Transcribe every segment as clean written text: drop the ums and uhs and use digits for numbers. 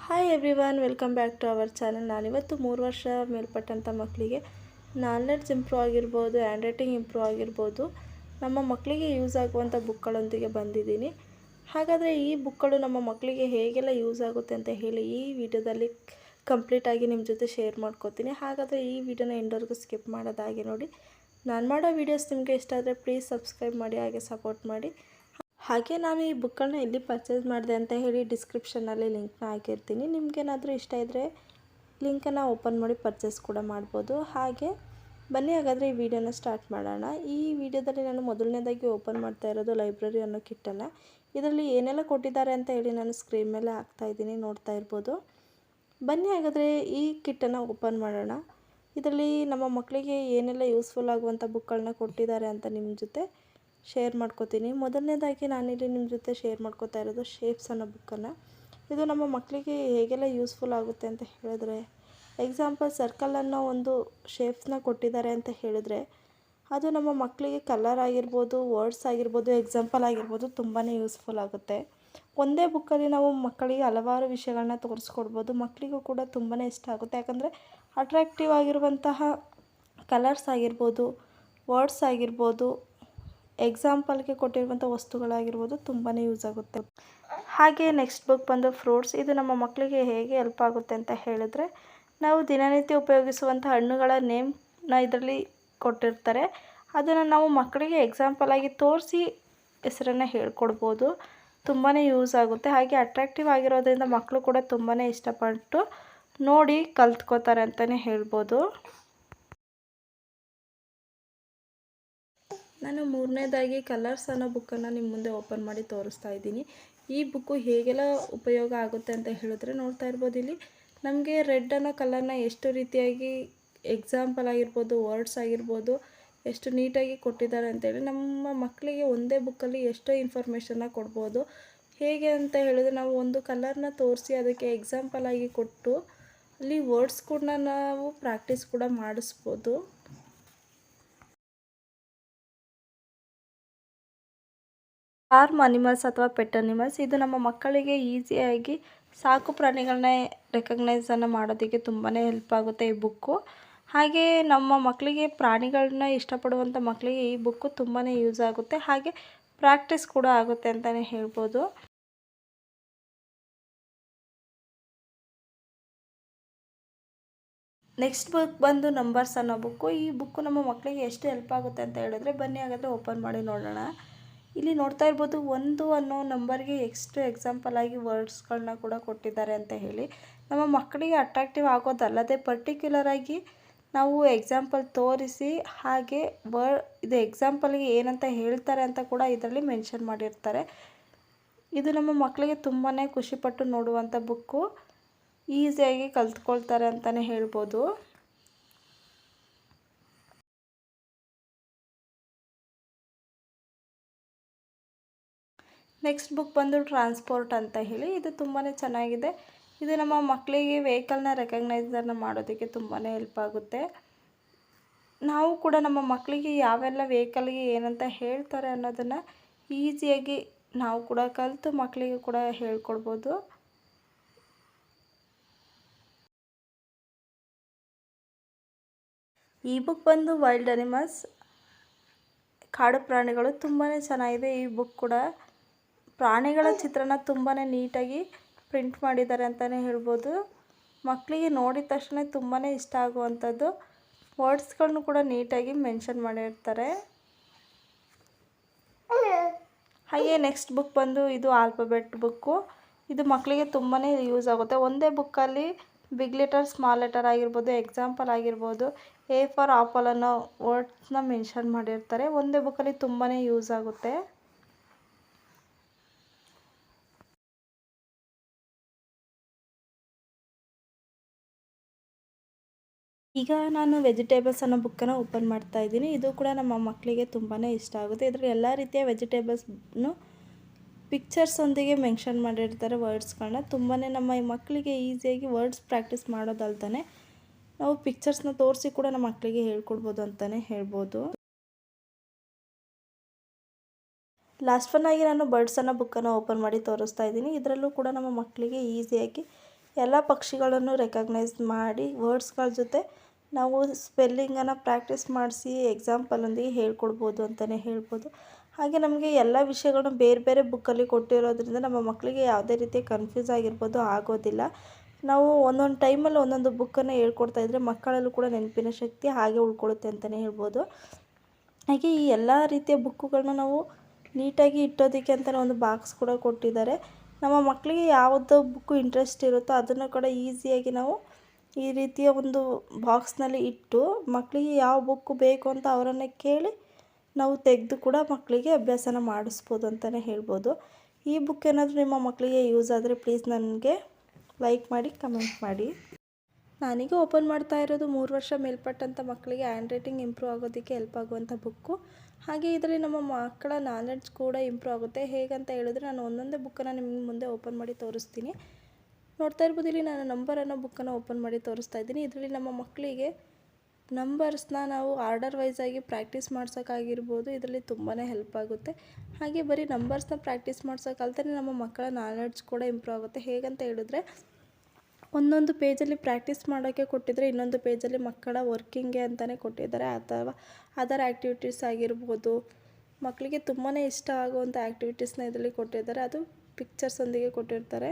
Hi everyone, welcome back to our channel. ನಾನಿವತ್ತು 3 ವರ್ಷ ಮೇಲ್ಪಟ್ಟಂಥ ಮಕ್ಕಳಿಗೆ ನಾಲೆಡ್ಜ್ ಇಂಪ್ರೂವ್ ಆಗಿರ್ಬೋದು, ಹ್ಯಾಂಡ್ ರೈಟಿಂಗ್ ಇಂಪ್ರೂವ್ ಆಗಿರ್ಬೋದು, ನಮ್ಮ ಮಕ್ಕಳಿಗೆ ಯೂಸ್ ಆಗುವಂಥ ಬುಕ್ಗಳೊಂದಿಗೆ ಬಂದಿದ್ದೀನಿ. ಹಾಗಾದರೆ ಈ ಬುಕ್ಗಳು ನಮ್ಮ ಮಕ್ಕಳಿಗೆ ಹೇಗೆಲ್ಲ ಯೂಸ್ ಆಗುತ್ತೆ ಅಂತ ಹೇಳಿ ಈ ವಿಡಿಯೋದಲ್ಲಿ ಕಂಪ್ಲೀಟಾಗಿ ನಿಮ್ಮ ಜೊತೆ ಶೇರ್ ಮಾಡ್ಕೋತೀನಿ. ಹಾಗಾದರೆ ಈ ವಿಡಿಯೋನ ಎಂಡವರೆಗೂ ಸ್ಕಿಪ್ ಮಾಡೋದಾಗೆ ನೋಡಿ. ನಾನು ಮಾಡೋ ವೀಡಿಯೋಸ್ ನಿಮಗೆ ಇಷ್ಟ ಆದರೆ ಪ್ಲೀಸ್ ಸಬ್ಸ್ಕ್ರೈಬ್ ಮಾಡಿ, ಹಾಗೆ ಸಪೋರ್ಟ್ ಮಾಡಿ. ಹಾಗೆ ನಾನು ಈ ಬುಕ್ಕನ್ನು ಎಲ್ಲಿ ಪರ್ಚೇಸ್ ಮಾಡಿದೆ ಅಂತ ಹೇಳಿ ಡಿಸ್ಕ್ರಿಪ್ಷನಲ್ಲಿ ಲಿಂಕ್ನ ಹಾಕಿರ್ತೀನಿ. ನಿಮಗೇನಾದರೂ ಇಷ್ಟ ಇದ್ದರೆ ಲಿಂಕನ್ನು ಓಪನ್ ಮಾಡಿ ಪರ್ಚೇಸ್ ಕೂಡ ಮಾಡ್ಬೋದು. ಹಾಗೆ ಬನ್ನಿ ಹಾಗಾದರೆ ಈ ವಿಡಿಯೋನ ಸ್ಟಾರ್ಟ್ ಮಾಡೋಣ. ಈ ವಿಡಿಯೋದಲ್ಲಿ ನಾನು ಮೊದಲನೇದಾಗಿ ಓಪನ್ ಮಾಡ್ತಾ ಇರೋದು ಲೈಬ್ರರಿ ಅನ್ನೋ ಕಿಟ್ಟನ್ನು. ಇದರಲ್ಲಿ ಏನೆಲ್ಲ ಕೊಟ್ಟಿದ್ದಾರೆ ಅಂತ ಹೇಳಿ ನಾನು ಸ್ಕ್ರೀನ್ ಮೇಲೆ ಹಾಕ್ತಾಯಿದ್ದೀನಿ, ನೋಡ್ತಾ ಇರ್ಬೋದು. ಬನ್ನಿ ಹಾಗಾದರೆ ಈ ಕಿಟ್ಟನ್ನು ಓಪನ್ ಮಾಡೋಣ. ಇದರಲ್ಲಿ ನಮ್ಮ ಮಕ್ಕಳಿಗೆ ಏನೆಲ್ಲ ಯೂಸ್ಫುಲ್ ಆಗುವಂಥ ಬುಕ್ಗಳನ್ನ ಕೊಟ್ಟಿದ್ದಾರೆ ಅಂತ ನಿಮ್ಮ ಜೊತೆ ಶೇರ್ ಮಾಡ್ಕೋತೀನಿ. ಮೊದಲನೇದಾಗಿ ನಾನಿಲ್ಲಿ ನಿಮ್ಮ ಜೊತೆ ಶೇರ್ ಮಾಡ್ಕೋತಾ ಇರೋದು ಶೇಪ್ಸ್ ಅನ್ನೋ ಬುಕ್ಕನ್ನು. ಇದು ನಮ್ಮ ಮಕ್ಕಳಿಗೆ ಹೇಗೆಲ್ಲ ಯೂಸ್ಫುಲ್ ಆಗುತ್ತೆ ಅಂತ ಹೇಳಿದ್ರೆ, ಎಕ್ಸಾಂಪಲ್ ಸರ್ಕಲ್ ಅನ್ನೋ ಒಂದು ಶೇಪ್ಸ್ನ ಕೊಟ್ಟಿದ್ದಾರೆ ಅಂತ ಹೇಳಿದ್ರೆ, ಅದು ನಮ್ಮ ಮಕ್ಕಳಿಗೆ ಕಲರ್ ಆಗಿರ್ಬೋದು, ವರ್ಡ್ಸ್ ಆಗಿರ್ಬೋದು, ಎಕ್ಸಾಂಪಲ್ ಆಗಿರ್ಬೋದು ತುಂಬಾ ಯೂಸ್ಫುಲ್ ಆಗುತ್ತೆ. ಒಂದೇ ಬುಕ್ಕಲ್ಲಿ ನಾವು ಮಕ್ಕಳಿಗೆ ಹಲವಾರು ವಿಷಯಗಳನ್ನ ತೋರಿಸ್ಕೊಡ್ಬೋದು. ಮಕ್ಕಳಿಗೂ ಕೂಡ ತುಂಬಾ ಇಷ್ಟ ಆಗುತ್ತೆ. ಯಾಕಂದರೆ ಅಟ್ರಾಕ್ಟಿವ್ ಆಗಿರುವಂತಹ ಕಲರ್ಸ್ ಆಗಿರ್ಬೋದು, ವರ್ಡ್ಸ್ ಆಗಿರ್ಬೋದು, ಎಕ್ಸಾಂಪಲ್ಗೆ ಕೊಟ್ಟಿರುವಂಥ ವಸ್ತುಗಳಾಗಿರ್ಬೋದು ತುಂಬಾ ಯೂಸ್ ಆಗುತ್ತೆ. ಹಾಗೆ ನೆಕ್ಸ್ಟ್ ಬುಕ್ ಬಂದು ಫ್ರೂಟ್ಸ್. ಇದು ನಮ್ಮ ಮಕ್ಕಳಿಗೆ ಹೇಗೆ ಹೆಲ್ಪ್ ಆಗುತ್ತೆ ಅಂತ ಹೇಳಿದ್ರೆ, ನಾವು ದಿನನಿತ್ಯ ಉಪಯೋಗಿಸುವಂಥ ಹಣ್ಣುಗಳ ನೇಮ್ನ ಇದರಲ್ಲಿ ಕೊಟ್ಟಿರ್ತಾರೆ. ಅದನ್ನು ನಾವು ಮಕ್ಕಳಿಗೆ ಎಕ್ಸಾಂಪಲ್ ಆಗಿ ತೋರಿಸಿ ಹೆಸರನ್ನು ಹೇಳ್ಕೊಡ್ಬೋದು. ತುಂಬಾ ಯೂಸ್ ಆಗುತ್ತೆ. ಹಾಗೆ ಅಟ್ರಾಕ್ಟಿವ್ ಆಗಿರೋದ್ರಿಂದ ಮಕ್ಕಳು ಕೂಡ ತುಂಬಾ ಇಷ್ಟಪಟ್ಟು ನೋಡಿ ಕಲ್ತ್ಕೋತಾರೆ ಅಂತಲೇ ಹೇಳ್ಬೋದು. ನಾನು ಮೂರನೇದಾಗಿ ಕಲರ್ಸ್ ಅನ್ನೋ ಬುಕ್ಕನ್ನು ನಿಮ್ಮ ಮುಂದೆ ಓಪನ್ ಮಾಡಿ ತೋರಿಸ್ತಾ ಇದ್ದೀನಿ. ಈ ಬುಕ್ಕು ಹೇಗೆಲ್ಲ ಉಪಯೋಗ ಆಗುತ್ತೆ ಅಂತ ಹೇಳಿದ್ರೆ, ನೋಡ್ತಾ ಇರ್ಬೋದು ಇಲ್ಲಿ ನಮಗೆ ರೆಡ್ ಅನ್ನೋ ಕಲರ್ನ ಎಷ್ಟು ರೀತಿಯಾಗಿ ಎಕ್ಸಾಂಪಲ್ ಆಗಿರ್ಬೋದು, ವರ್ಡ್ಸ್ ಆಗಿರ್ಬೋದು ಎಷ್ಟು ನೀಟಾಗಿ ಕೊಟ್ಟಿದ್ದಾರೆ ಅಂತೇಳಿ ನಮ್ಮ ಮಕ್ಕಳಿಗೆ ಒಂದೇ ಬುಕ್ಕಲ್ಲಿ ಎಷ್ಟೋ ಇನ್ಫಾರ್ಮೇಷನ್ನ ಕೊಡ್ಬೋದು. ಹೇಗೆ ಅಂತ ಹೇಳಿದ್ರೆ, ನಾವು ಒಂದು ಕಲರ್ನ ತೋರಿಸಿ ಅದಕ್ಕೆ ಎಕ್ಸಾಂಪಲ್ ಆಗಿ ಕೊಟ್ಟು ಅಲ್ಲಿ ವರ್ಡ್ಸ್ ಕೂಡ ನಾವು ಪ್ರಾಕ್ಟೀಸ್ ಕೂಡ ಮಾಡಿಸ್ಬೋದು. ಫಾರ್ಮ್ ಅನಿಮಲ್ಸ್ ಅಥವಾ ಪೆಟ್ ಅನಿಮಲ್ಸ್. ಇದು ನಮ್ಮ ಮಕ್ಕಳಿಗೆ ಈಸಿಯಾಗಿ ಸಾಕು ಪ್ರಾಣಿಗಳನ್ನ ರೆಕಗ್ನೈಸನ್ನು ಮಾಡೋದಕ್ಕೆ ತುಂಬಾ ಹೆಲ್ಪ್ ಆಗುತ್ತೆ ಈ ಬುಕ್ಕು. ಹಾಗೆ ನಮ್ಮ ಮಕ್ಕಳಿಗೆ ಪ್ರಾಣಿಗಳನ್ನ ಇಷ್ಟಪಡುವಂಥ ಮಕ್ಕಳಿಗೆ ಈ ಬುಕ್ಕು ತುಂಬಾ ಯೂಸ್ ಆಗುತ್ತೆ. ಹಾಗೆ ಪ್ರಾಕ್ಟೀಸ್ ಕೂಡ ಆಗುತ್ತೆ ಅಂತಲೇ ಹೇಳ್ಬೋದು. ನೆಕ್ಸ್ಟ್ ಬುಕ್ ಬಂದು ನಂಬರ್ಸ್ ಅನ್ನೋ ಬುಕ್ಕು. ಈ ಬುಕ್ಕು ನಮ್ಮ ಮಕ್ಕಳಿಗೆ ಎಷ್ಟು ಹೆಲ್ಪ್ ಆಗುತ್ತೆ ಅಂತ ಹೇಳಿದ್ರೆ, ಬನ್ನಿ ಹಾಗಾದರೆ ಓಪನ್ ಮಾಡಿ ನೋಡೋಣ. ಇಲ್ಲಿ ನೋಡ್ತಾ ಇರ್ಬೋದು 1 ಅನ್ನೋ ನಂಬರ್ಗೆ ಎಷ್ಟು ಎಕ್ಸಾಂಪಲ್ ಆಗಿ ವರ್ಡ್ಸ್ಗಳನ್ನ ಕೂಡ ಕೊಟ್ಟಿದ್ದಾರೆ ಅಂತ ಹೇಳಿ. ನಮ್ಮ ಮಕ್ಕಳಿಗೆ ಅಟ್ರಾಕ್ಟಿವ್ ಆಗೋದಲ್ಲದೆ ಪರ್ಟಿಕ್ಯುಲರ್ ಆಗಿ ನಾವು ಎಕ್ಸಾಂಪಲ್ ತೋರಿಸಿ ಹಾಗೆ ಇದು ಎಕ್ಸಾಂಪಲ್ಗೆ ಏನಂತ ಹೇಳ್ತಾರೆ ಅಂತ ಕೂಡ ಇದರಲ್ಲಿ ಮೆನ್ಷನ್ ಮಾಡಿರ್ತಾರೆ. ಇದು ನಮ್ಮ ಮಕ್ಕಳಿಗೆ ತುಂಬಾ ಖುಷಿಪಟ್ಟು ನೋಡುವಂಥ ಬುಕ್ಕು. ಈಸಿಯಾಗಿ ಕಲ್ತ್ಕೊಳ್ತಾರೆ ಅಂತಲೇ ಹೇಳ್ಬೋದು. ನೆಕ್ಸ್ಟ್ ಬುಕ್ ಬಂದು ಟ್ರಾನ್ಸ್ಪೋರ್ಟ್ ಅಂತ ಹೇಳಿ. ಇದು ತುಂಬಾ ಚೆನ್ನಾಗಿದೆ. ಇದು ನಮ್ಮ ಮಕ್ಕಳಿಗೆ ವೆಹಿಕಲ್ನ ರೆಕಗ್ನೈಸರ್ನ ಮಾಡೋದಕ್ಕೆ ತುಂಬಾ ಹೆಲ್ಪ್ ಆಗುತ್ತೆ. ನಾವು ಕೂಡ ನಮ್ಮ ಮಕ್ಕಳಿಗೆ ಯಾವೆಲ್ಲ ವೆಹಿಕಲ್ಗೆ ಏನಂತ ಹೇಳ್ತಾರೆ ಅನ್ನೋದನ್ನು ಈಸಿಯಾಗಿ ನಾವು ಕೂಡ ಕಲಿತು ಮಕ್ಕಳಿಗೆ ಕೂಡ ಹೇಳ್ಕೊಡ್ಬೋದು. ಈ ಬುಕ್ ಬಂದು ವೈಲ್ಡ್ ಅನಿಮಲ್ಸ್, ಕಾಡು ಪ್ರಾಣಿಗಳು. ತುಂಬಾ ಚೆನ್ನಾಗಿದೆ ಈ ಬುಕ್ ಕೂಡ. ಪ್ರಾಣಿಗಳ ಚಿತ್ರನ ತುಂಬಾ ನೀಟಾಗಿ ಪ್ರಿಂಟ್ ಮಾಡಿದ್ದಾರೆ ಅಂತಲೇ ಹೇಳ್ಬೋದು. ಮಕ್ಕಳಿಗೆ ನೋಡಿದ ತಕ್ಷಣ ತುಂಬಾ ಇಷ್ಟ ಆಗುವಂಥದ್ದು. ವರ್ಡ್ಸ್ಗಳನ್ನು ಕೂಡ ನೀಟಾಗಿ ಮೆನ್ಷನ್ ಮಾಡಿರ್ತಾರೆ. ಹಾಗೆ ನೆಕ್ಸ್ಟ್ ಬುಕ್ ಬಂದು ಇದು ಆಲ್ಫಾಬೆಟ್ ಬುಕ್ಕು. ಇದು ಮಕ್ಕಳಿಗೆ ತುಂಬಾ ಯೂಸ್ ಆಗುತ್ತೆ. ಒಂದೇ ಬುಕ್ಕಲ್ಲಿ ಬಿಗ್ ಲೆಟರ್, ಸ್ಮಾಲ್ ಲೆಟರ್ ಆಗಿರ್ಬೋದು, ಎಕ್ಸಾಂಪಲ್ ಆಗಿರ್ಬೋದು, ಎ ಫಾರ್ ಆಪಲ್ ಅನ್ನೋ ವರ್ಡ್ಸ್ನ ಮೆನ್ಷನ್ ಮಾಡಿರ್ತಾರೆ. ಒಂದೇ ಬುಕ್ಕಲ್ಲಿ ತುಂಬಾ ಯೂಸ್ ಆಗುತ್ತೆ. ಈಗ ನಾನು ವೆಜಿಟೇಬಲ್ಸ್ ಅನ್ನೋ ಬುಕ್ಕನ್ನು ಓಪನ್ ಮಾಡ್ತಾ ಇದ್ದೀನಿ. ಇದು ಕೂಡ ನಮ್ಮ ಮಕ್ಕಳಿಗೆ ತುಂಬಾ ಇಷ್ಟ ಆಗುತ್ತೆ. ಇದರಲ್ಲಿ ಎಲ್ಲ ರೀತಿಯ ವೆಜಿಟೇಬಲ್ಸ್ನು ಪಿಕ್ಚರ್ಸ್ ಒಂದಿಗೆ ಮೆನ್ಷನ್ ಮಾಡಿರ್ತಾರೆ ವರ್ಡ್ಸ್ಗಳನ್ನ. ತುಂಬಾ ನಮ್ಮ ಮಕ್ಕಳಿಗೆ ಈಸಿಯಾಗಿ ವರ್ಡ್ಸ್ ಪ್ರಾಕ್ಟೀಸ್ ಮಾಡೋದಲ್ದೇ ನಾವು ಪಿಕ್ಚರ್ಸ್ನ ತೋರಿಸಿ ಕೂಡ ನಮ್ಮ ಮಕ್ಕಳಿಗೆ ಹೇಳ್ಕೊಡ್ಬೋದು ಅಂತಲೇ ಹೇಳ್ಬೋದು. ಲಾಸ್ಟ್ ಒನ್ ಆಗಿ ನಾನು ಬರ್ಡ್ಸ್ ಅನ್ನೋ ಬುಕ್ಕನ್ನು ಓಪನ್ ಮಾಡಿ ತೋರಿಸ್ತಾ ಇದ್ದೀನಿ. ಇದರಲ್ಲೂ ಕೂಡ ನಮ್ಮ ಮಕ್ಕಳಿಗೆ ಈಸಿಯಾಗಿ ಎಲ್ಲ ಪಕ್ಷಿಗಳನ್ನು ರೆಕಗ್ನೈಸ್ ಮಾಡಿ ವರ್ಡ್ಸ್ಗಳ ಜೊತೆ ನಾವು ಸ್ಪೆಲ್ಲಿಂಗನ್ನು ಪ್ರಾಕ್ಟೀಸ್ ಮಾಡಿಸಿ ಎಕ್ಸಾಂಪಲೊಂದಿಗೆ ಹೇಳ್ಕೊಡ್ಬೋದು ಅಂತಲೇ ಹೇಳ್ಬೋದು. ಹಾಗೆ ನಮಗೆ ಎಲ್ಲ ವಿಷಯಗಳನ್ನು ಬೇರೆ ಬೇರೆ ಬುಕ್ಕಲ್ಲಿ ಕೊಟ್ಟಿರೋದ್ರಿಂದ ನಮ್ಮ ಮಕ್ಕಳಿಗೆ ಯಾವುದೇ ರೀತಿ ಕನ್ಫ್ಯೂಸ್ ಆಗಿರ್ಬೋದು ಆಗೋದಿಲ್ಲ. ನಾವು ಒಂದೊಂದು ಟೈಮಲ್ಲಿ ಒಂದೊಂದು ಬುಕ್ಕನ್ನು ಹೇಳ್ಕೊಡ್ತಾಯಿದ್ರೆ ಮಕ್ಕಳಲ್ಲೂ ಕೂಡ ನೆನಪಿನ ಶಕ್ತಿ ಹಾಗೆ ಉಳ್ಕೊಳ್ಳುತ್ತೆ ಅಂತಲೇ ಹೇಳ್ಬೋದು. ಹಾಗೆ ಈ ಎಲ್ಲ ರೀತಿಯ ಬುಕ್ಕುಗಳನ್ನ ನಾವು ನೀಟಾಗಿ ಇಟ್ಟೋದಕ್ಕೆ ಅಂತಲೇ ಒಂದು ಬಾಕ್ಸ್ ಕೂಡ ಕೊಟ್ಟಿದ್ದಾರೆ. ನಮ್ಮ ಮಕ್ಕಳಿಗೆ ಯಾವುದು ಬುಕ್ಕು ಇಂಟ್ರೆಸ್ಟ್ ಇರುತ್ತೋ ಅದನ್ನು ಕೂಡ ಈಸಿಯಾಗಿ ನಾವು ಈ ರೀತಿಯ ಒಂದು ಬಾಕ್ಸ್ನಲ್ಲಿ ಇಟ್ಟು ಮಕ್ಕಳಿಗೆ ಯಾವ ಬುಕ್ಕು ಬೇಕು ಅಂತ ಅವರನ್ನೇ ಕೇಳಿ ನಾವು ತೆಗೆದು ಕೂಡ ಮಕ್ಕಳಿಗೆ ಅಭ್ಯಾಸನ ಮಾಡಿಸ್ಬೋದು ಅಂತಲೇ ಹೇಳ್ಬೋದು. ಈ ಬುಕ್ ಏನಾದರೂ ನಿಮ್ಮ ಮಕ್ಕಳಿಗೆ ಯೂಸ್ ಆದರೆ ಪ್ಲೀಸ್ ನನಗೆ ಲೈಕ್ ಮಾಡಿ ಕಮೆಂಟ್ ಮಾಡಿ. ನಾನೀಗ ಓಪನ್ ಮಾಡ್ತಾ ಇರೋದು 3 ವರ್ಷ ಮೇಲ್ಪಟ್ಟಂಥ ಮಕ್ಕಳಿಗೆ ಹ್ಯಾಂಡ್ ರೈಟಿಂಗ್ ಇಂಪ್ರೂವ್ ಆಗೋದಕ್ಕೆ ಹೆಲ್ಪ್ ಆಗುವಂಥ ಬುಕ್ಕು. ಹಾಗೆ ಇದರಲ್ಲಿ ನಮ್ಮ ಮಕ್ಕಳ ನಾಲೆಡ್ಜ್ ಕೂಡ ಇಂಪ್ರೂವ್ ಆಗುತ್ತೆ. ಹೇಗಂತ ಹೇಳಿದ್ರೆ ನಾನು ಒಂದೊಂದೇ ಬುಕ್ಕನ್ನು ನಿಮ್ಮ ಮುಂದೆ ಓಪನ್ ಮಾಡಿ ತೋರಿಸ್ತೀನಿ. ನೋಡ್ತಾ ಇರ್ಬೋದು, ಇಲ್ಲಿ ನಾನು ನಂಬರ್ ಅನ್ನೋ ಬುಕ್ಕನ್ನು ಓಪನ್ ಮಾಡಿ ತೋರಿಸ್ತಾ ಇದ್ದೀನಿ. ಇದರಲ್ಲಿ ನಮ್ಮ ಮಕ್ಕಳಿಗೆ ನಂಬರ್ಸ್ನ ನಾವು ಆರ್ಡರ್ ವೈಸಾಗಿ ಪ್ರಾಕ್ಟೀಸ್ ಮಾಡ್ಸೋಕ್ಕಾಗಿರ್ಬೋದು, ಇದರಲ್ಲಿ ತುಂಬಾ ಹೆಲ್ಪ್ ಆಗುತ್ತೆ. ಹಾಗೆ ಬರೀ ನಂಬರ್ಸ್ನ ಪ್ರಾಕ್ಟೀಸ್ ಮಾಡ್ಸೋಕ್ಕಲ್ದೇ ನಮ್ಮ ಮಕ್ಕಳ ನಾಲೆಡ್ಜ್ ಕೂಡ ಇಂಪ್ರೂವ್ ಆಗುತ್ತೆ. ಹೇಗಂತ ಹೇಳಿದ್ರೆ ಒಂದೊಂದು ಪೇಜಲ್ಲಿ ಪ್ರಾಕ್ಟೀಸ್ ಮಾಡೋಕ್ಕೆ ಕೊಟ್ಟಿದ್ರೆ ಇನ್ನೊಂದು ಪೇಜಲ್ಲಿ ಮಕ್ಕಳ ವರ್ಕಿಂಗ್ಗೆ ಅಂತಲೇ ಕೊಟ್ಟಿದ್ದಾರೆ. ಅಥವಾ ಅದರ್ ಆ್ಯಕ್ಟಿವಿಟೀಸ್ ಆಗಿರ್ಬೋದು, ಮಕ್ಕಳಿಗೆ ತುಂಬಾ ಇಷ್ಟ ಆಗುವಂಥ ಆ್ಯಕ್ಟಿವಿಟೀಸ್ನ ಇದರಲ್ಲಿ ಕೊಟ್ಟಿದ್ದಾರೆ. ಅದು ಪಿಕ್ಚರ್ಸೊಂದಿಗೆ ಕೊಟ್ಟಿರ್ತಾರೆ.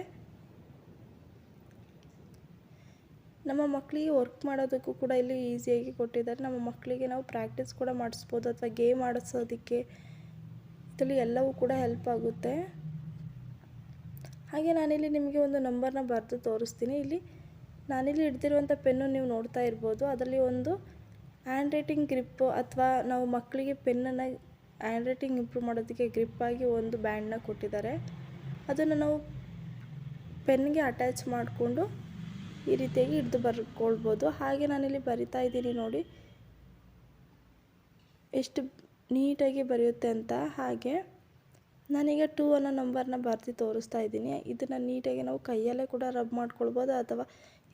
ನಮ್ಮ ಮಕ್ಕಳಿಗೆ ವರ್ಕ್ ಮಾಡೋದಕ್ಕೂ ಕೂಡ ಇಲ್ಲಿ ಈಸಿಯಾಗಿ ಕೊಟ್ಟಿದ್ದಾರೆ. ನಮ್ಮ ಮಕ್ಕಳಿಗೆ ನಾವು ಪ್ರಾಕ್ಟೀಸ್ ಕೂಡ ಮಾಡಿಸ್ಬೋದು ಅಥವಾ ಗೇಮ್ ಆಡಿಸೋದಕ್ಕೆ ಇದರಲ್ಲಿ ಎಲ್ಲವೂ ಕೂಡ ಹೆಲ್ಪ್ ಆಗುತ್ತೆ. ಹಾಗೆ ನಾನಿಲ್ಲಿ ನಿಮಗೆ ಒಂದು ನಂಬರ್ನ ಬರೆದು ತೋರಿಸ್ತೀನಿ. ಇಲ್ಲಿ ನಾನಿಲ್ಲಿ ಹಿಡ್ದಿರುವಂಥ ಪೆನ್ನು ನೀವು ನೋಡ್ತಾ ಇರ್ಬೋದು. ಅದರಲ್ಲಿ ಒಂದು ಹ್ಯಾಂಡ್ ರೈಟಿಂಗ್ ಗ್ರಿಪ್ಪು ಅಥವಾ ನಾವು ಮಕ್ಕಳಿಗೆ ಪೆನ್ನನ್ನು ಹ್ಯಾಂಡ್ ರೈಟಿಂಗ್ ಇಂಪ್ರೂವ್ ಮಾಡೋದಕ್ಕೆ ಗ್ರಿಪ್ಪಾಗಿ ಒಂದು ಬ್ಯಾಂಡನ್ನ ಕೊಟ್ಟಿದ್ದಾರೆ. ಅದನ್ನು ನಾವು ಪೆನ್ಗೆ ಅಟ್ಯಾಚ್ ಮಾಡಿಕೊಂಡು ಈ ರೀತಿಯಾಗಿ ಹಿಡಿದು ಬರ್ಕೊಳ್ಬೋದು. ಹಾಗೆ ನಾನಿಲ್ಲಿ ಬರಿತಾ ಇದ್ದೀನಿ ನೋಡಿ ಎಷ್ಟು ನೀಟಾಗಿ ಬರೆಯುತ್ತೆ ಅಂತ. ಹಾಗೆ ನಾನೀಗ 2 ಅನ್ನೋ ನಂಬರ್ನ ಬರೆದು ತೋರಿಸ್ತಾ ಇದ್ದೀನಿ. ಇದನ್ನು ನೀಟಾಗಿ ನಾವು ಕೈಯಲ್ಲೇ ಕೂಡ ರಬ್ ಮಾಡ್ಕೊಳ್ಬೋದು ಅಥವಾ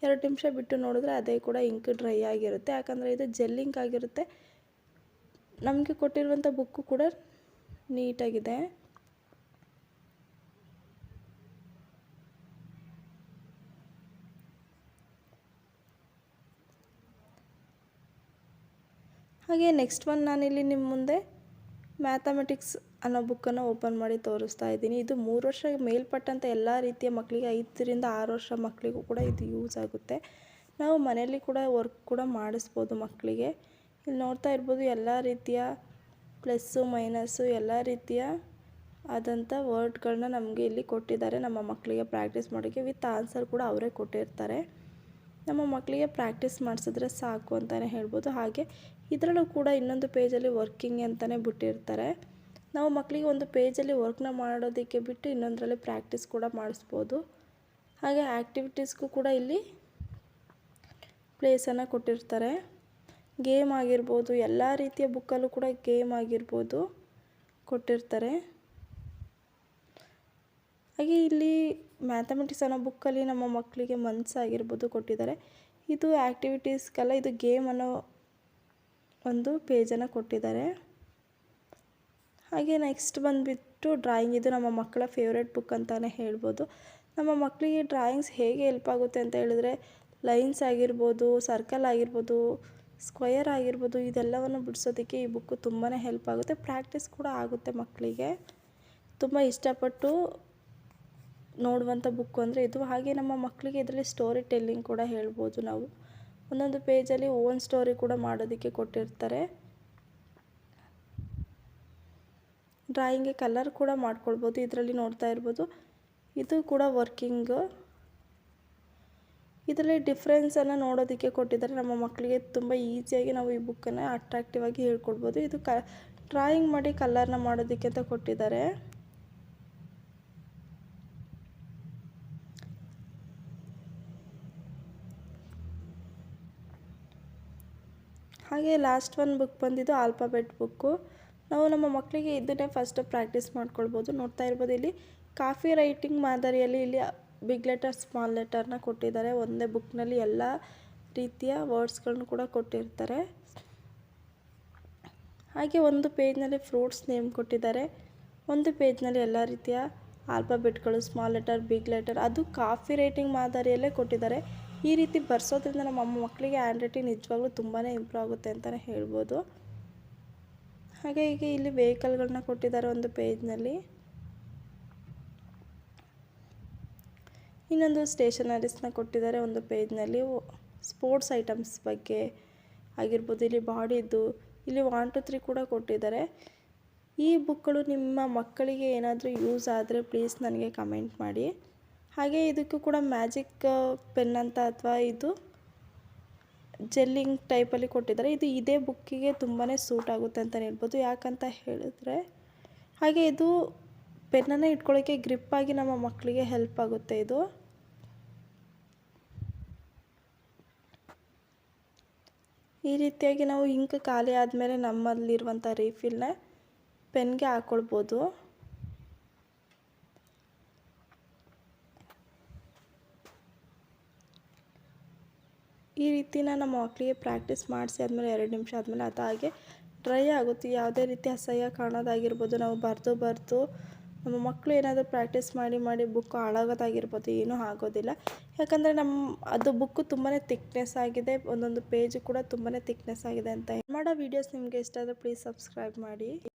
2 ನಿಮಿಷ ಬಿಟ್ಟು ನೋಡಿದ್ರೆ ಅದೇ ಕೂಡ ಇಂಕ್ ಡ್ರೈ ಆಗಿರುತ್ತೆ. ಯಾಕಂದರೆ ಇದು ಜೆಲ್ ಇಂಕ್ ಆಗಿರುತ್ತೆ. ನಮಗೆ ಕೊಟ್ಟಿರುವಂಥ ಬುಕ್ಕು ಕೂಡ ನೀಟಾಗಿದೆ. ಹಾಗೆ ನೆಕ್ಸ್ಟ್ ಒನ್ ನಾನಿಲ್ಲಿ ನಿಮ್ಮ ಮುಂದೆ ಮ್ಯಾಥಮೆಟಿಕ್ಸ್ ಅನ್ನೋ ಬುಕ್ಕನ್ನು ಓಪನ್ ಮಾಡಿ ತೋರಿಸ್ತಾ ಇದ್ದೀನಿ. ಇದು 3 ವರ್ಷ ಮೇಲ್ಪಟ್ಟಂಥ ಎಲ್ಲ ರೀತಿಯ ಮಕ್ಕಳಿಗೆ 5 ರಿಂದ 6 ವರ್ಷ ಮಕ್ಕಳಿಗೂ ಕೂಡ ಇದು ಯೂಸ್ ಆಗುತ್ತೆ. ನಾವು ಮನೆಯಲ್ಲಿ ಕೂಡ ವರ್ಕ್ ಕೂಡ ಮಾಡಿಸ್ಬೋದು ಮಕ್ಕಳಿಗೆ. ಇಲ್ಲಿ ನೋಡ್ತಾ ಇರ್ಬೋದು ಎಲ್ಲ ರೀತಿಯ ಪ್ಲಸ್ಸು ಮೈನಸ್ಸು ಎಲ್ಲ ರೀತಿಯ ಆದಂಥ ವರ್ಡ್ಗಳನ್ನ ನಮಗೆ ಇಲ್ಲಿ ಕೊಟ್ಟಿದ್ದಾರೆ. ನಮ್ಮ ಮಕ್ಕಳಿಗೆ ಪ್ರಾಕ್ಟೀಸ್ ಮಾಡೋಕ್ಕೆ ವಿತ್ ಆನ್ಸರ್ ಕೂಡ ಅವರೇ ಕೊಟ್ಟಿರ್ತಾರೆ. ನಮ್ಮ ಮಕ್ಕಳಿಗೆ ಪ್ರಾಕ್ಟೀಸ್ ಮಾಡಿಸಿದ್ರೆ ಸಾಕು ಅಂತಲೇ ಹೇಳ್ಬೋದು. ಹಾಗೆ ಇದರಲ್ಲೂ ಕೂಡ ಇನ್ನೊಂದು ಪೇಜಲ್ಲಿ ವರ್ಕಿಂಗ್ ಅಂತಲೇ ಬಿಟ್ಟಿರ್ತಾರೆ. ನಾವು ಮಕ್ಕಳಿಗೆ ಒಂದು ಪೇಜಲ್ಲಿ ವರ್ಕ್ನ ಮಾಡೋದಕ್ಕೆ ಬಿಟ್ಟು ಇನ್ನೊಂದರಲ್ಲಿ ಪ್ರಾಕ್ಟೀಸ್ ಕೂಡ ಮಾಡಿಸ್ಬೋದು. ಹಾಗೆ ಆ್ಯಕ್ಟಿವಿಟೀಸ್ಗೂ ಕೂಡ ಇಲ್ಲಿ ಪ್ಲೇಸನ್ನು ಕೊಟ್ಟಿರ್ತಾರೆ. ಗೇಮ್ ಆಗಿರ್ಬೋದು, ಎಲ್ಲ ರೀತಿಯ ಬುಕ್ಕಲ್ಲೂ ಕೂಡ ಗೇಮ್ ಆಗಿರ್ಬೋದು ಕೊಟ್ಟಿರ್ತಾರೆ. ಹಾಗೆ ಇಲ್ಲಿ ಮ್ಯಾಥಮೆಟಿಕ್ಸ್ ಅನ್ನೋ ಬುಕ್ಕಲ್ಲಿ ನಮ್ಮ ಮಕ್ಕಳಿಗೆ ಮನಸ್ಸಾಗಿರ್ಬೋದು ಕೊಟ್ಟಿದ್ದಾರೆ. ಇದು ಆ್ಯಕ್ಟಿವಿಟೀಸ್ಗೆಲ್ಲ, ಇದು ಗೇಮ್ ಅನ್ನೋ ಒಂದು ಪೇಜನ್ನು ಕೊಟ್ಟಿದ್ದಾರೆ. ಹಾಗೆ ನೆಕ್ಸ್ಟ್ ಬಂದುಬಿಟ್ಟು ಡ್ರಾಯಿಂಗ್. ಇದು ನಮ್ಮ ಮಕ್ಕಳ ಫೇವ್ರೆಟ್ ಬುಕ್ ಅಂತಲೇ ಹೇಳ್ಬೋದು. ನಮ್ಮ ಮಕ್ಕಳಿಗೆ ಡ್ರಾಯಿಂಗ್ಸ್ ಹೇಗೆ ಹೆಲ್ಪ್ ಆಗುತ್ತೆ ಅಂತ ಹೇಳಿದ್ರೆ ಲೈನ್ಸ್ ಆಗಿರ್ಬೋದು, ಸರ್ಕಲ್ ಆಗಿರ್ಬೋದು, ಸ್ಕ್ವಯರ್ ಆಗಿರ್ಬೋದು, ಇದೆಲ್ಲವನ್ನು ಬಿಡಿಸೋದಕ್ಕೆ ಈ ಬುಕ್ಕು ತುಂಬಾ ಹೆಲ್ಪ್ ಆಗುತ್ತೆ. ಪ್ರಾಕ್ಟೀಸ್ ಕೂಡ ಆಗುತ್ತೆ ಮಕ್ಕಳಿಗೆ. ತುಂಬ ಇಷ್ಟಪಟ್ಟು ನೋಡುವಂಥ ಬುಕ್ಕು ಅಂದರೆ ಇದು. ಹಾಗೆ ನಮ್ಮ ಮಕ್ಕಳಿಗೆ ಇದರಲ್ಲಿ ಸ್ಟೋರಿ ಟೆಲ್ಲಿಂಗ್ ಕೂಡ ಹೇಳ್ಬೋದು. ನಾವು ಒಂದೊಂದು ಪೇಜಲ್ಲಿ ಓನ್ ಸ್ಟೋರಿ ಕೂಡ ಮಾಡೋದಕ್ಕೆ ಕೊಟ್ಟಿರ್ತಾರೆ. ಡ್ರಾಯಿಂಗ್ಗೆ ಕಲರ್ ಕೂಡ ಮಾಡ್ಕೊಳ್ಬೋದು. ಇದರಲ್ಲಿ ನೋಡ್ತಾ ಇರ್ಬೋದು, ಇದು ಕೂಡ ವರ್ಕಿಂಗು. ಇದರಲ್ಲಿ ಡಿಫ್ರೆನ್ಸನ್ನು ನೋಡೋದಕ್ಕೆ ಕೊಟ್ಟಿದ್ದಾರೆ. ನಮ್ಮ ಮಕ್ಕಳಿಗೆ ತುಂಬ ಈಸಿಯಾಗಿ ನಾವು ಈ ಬುಕ್ಕನ್ನು ಅಟ್ರಾಕ್ಟಿವ್ ಆಗಿ ಹೇಳ್ಕೊಡ್ಬೋದು. ಇದು ಡ್ರಾಯಿಂಗ್ ಮಾಡಿ ಕಲರ್ನ ಮಾಡೋದಕ್ಕೆ ಅಂತ ಕೊಟ್ಟಿದ್ದಾರೆ. ಹಾಗೆ ಲಾಸ್ಟ್ ಒನ್ ಬುಕ್ ಬಂದಿದ್ದು ಆಲ್ಫಾಬೆಟ್ ಬುಕ್ಕು. ನಾವು ನಮ್ಮ ಮಕ್ಕಳಿಗೆ ಇದನ್ನೇ ಫಸ್ಟ್ ಪ್ರಾಕ್ಟೀಸ್ ಮಾಡ್ಕೊಳ್ಬೋದು. ನೋಡ್ತಾ ಇರ್ಬೋದು, ಇಲ್ಲಿ ಕಾಫಿ ರೈಟಿಂಗ್ ಮಾದರಿಯಲ್ಲಿ ಇಲ್ಲಿ ಬಿಗ್ ಲೆಟರ್ ಸ್ಮಾಲ್ ಲೆಟರ್ನ ಕೊಟ್ಟಿದ್ದಾರೆ. ಒಂದೇ ಬುಕ್ನಲ್ಲಿ ಎಲ್ಲ ರೀತಿಯ ವರ್ಡ್ಸ್ಗಳನ್ನು ಕೂಡ ಕೊಟ್ಟಿರ್ತಾರೆ. ಹಾಗೆ ಒಂದು ಪೇಜ್ನಲ್ಲಿ ಫ್ರೂಟ್ಸ್ ನೇಮ್ ಕೊಟ್ಟಿದ್ದಾರೆ. ಒಂದು ಪೇಜ್ನಲ್ಲಿ ಎಲ್ಲ ರೀತಿಯ ಆಲ್ಫಾಬೆಟ್ಗಳು, ಸ್ಮಾಲ್ ಲೆಟರ್, ಬಿಗ್ ಲೆಟರ್, ಅದು ಕಾಫಿ ರೈಟಿಂಗ್ ಮಾದರಿಯಲ್ಲೇ ಕೊಟ್ಟಿದ್ದಾರೆ. ಈ ರೀತಿ ಬರ್ಸೋದ್ರಿಂದ ನಮ್ಮ ಮಕ್ಕಳಿಗೆ ಹ್ಯಾಂಡ್ ರೈಟಿಂಗ್ ನಿಜವಾಗ್ಲೂ ತುಂಬಾ ಇಂಪ್ರೂವ್ ಆಗುತ್ತೆ ಅಂತಲೇ ಹೇಳ್ಬೋದು. ಹಾಗೆ ಈಗ ಇಲ್ಲಿ ವೆಹಿಕಲ್ಗಳನ್ನ ಕೊಟ್ಟಿದ್ದಾರೆ ಒಂದು ಪೇಜ್ನಲ್ಲಿ. ಇನ್ನೊಂದು ಸ್ಟೇಷನರೀಸ್ನ ಕೊಟ್ಟಿದ್ದಾರೆ ಒಂದು ಪೇಜ್ನಲ್ಲಿ. ಸ್ಪೋರ್ಟ್ಸ್ ಐಟಮ್ಸ್ ಬಗ್ಗೆ ಆಗಿರ್ಬೋದು, ಇಲ್ಲಿ ಬಾಡಿದು, ಇಲ್ಲಿ 1 2 3 ಕೂಡ ಕೊಟ್ಟಿದ್ದಾರೆ. ಈ ಬುಕ್ಗಳು ನಿಮ್ಮ ಮಕ್ಕಳಿಗೆ ಏನಾದರೂ ಯೂಸ್ ಆದರೆ ಪ್ಲೀಸ್ ನನಗೆ ಕಮೆಂಟ್ ಮಾಡಿ. ಹಾಗೆ ಇದಕ್ಕೂ ಕೂಡ ಮ್ಯಾಜಿಕ್ ಪೆನ್ ಅಂತ ಅಥವಾ ಇದು ಜೆಲ್ಲಿಂಗ್ ಟೈಪಲ್ಲಿ ಕೊಟ್ಟಿದ್ದಾರೆ. ಇದು ಇದೇ ಬುಕ್ಕಿಗೆ ತುಂಬಾ ಸೂಟ್ ಆಗುತ್ತೆ ಅಂತಲೇ ಹೇಳ್ಬೋದು. ಯಾಕಂತ ಹೇಳಿದ್ರೆ ಹಾಗೆ ಇದು ಪೆನ್ನನ್ನು ಇಟ್ಕೊಳ್ಳೋಕ್ಕೆ ಗ್ರಿಪ್ಪಾಗಿ ನಮ್ಮ ಮಕ್ಕಳಿಗೆ ಹೆಲ್ಪ್ ಆಗುತ್ತೆ. ಇದು ಈ ರೀತಿಯಾಗಿ ನಾವು ಇಂಕ್ ಖಾಲಿ ಆದಮೇಲೆ ನಮ್ಮಲ್ಲಿರುವಂಥ ರೀಫಿಲ್ನ ಪೆನ್ಗೆ ಹಾಕ್ಕೊಳ್ಬೋದು. ಈ ರೀತಿನ ನಮ್ಮ ಮಕ್ಕಳಿಗೆ ಪ್ರಾಕ್ಟೀಸ್ ಮಾಡಿಸಿ ಆದಮೇಲೆ 2 ನಿಮಿಷ ಆದಮೇಲೆ ಅದು ಹಾಗೆ ಡ್ರೈ ಆಗುತ್ತೆ. ಯಾವುದೇ ರೀತಿ ಅಸಹ್ಯ ಕಾಣೋದಾಗಿರ್ಬೋದು, ನಾವು ಬರೆದು ನಮ್ಮ ಮಕ್ಕಳು ಏನಾದರೂ ಪ್ರಾಕ್ಟೀಸ್ ಮಾಡಿ ಬುಕ್ ಹಾಳಾಗೋದಾಗಿರ್ಬೋದು, ಏನೂ ಆಗೋದಿಲ್ಲ. ಯಾಕಂದರೆ ಅದು ಬುಕ್ಕು ತುಂಬಾ ಥಿಕ್ನೆಸ್ ಆಗಿದೆ, ಒಂದೊಂದು ಪೇಜು ಕೂಡ ತುಂಬಾ ಥಿಕ್ನೆಸ್ ಆಗಿದೆ ಅಂತ. ಮಾಡೋ ವೀಡಿಯೋಸ್ ನಿಮಗೆ ಇಷ್ಟ ಆದರೆ ಪ್ಲೀಸ್ ಸಬ್ಸ್ಕ್ರೈಬ್ ಮಾಡಿ.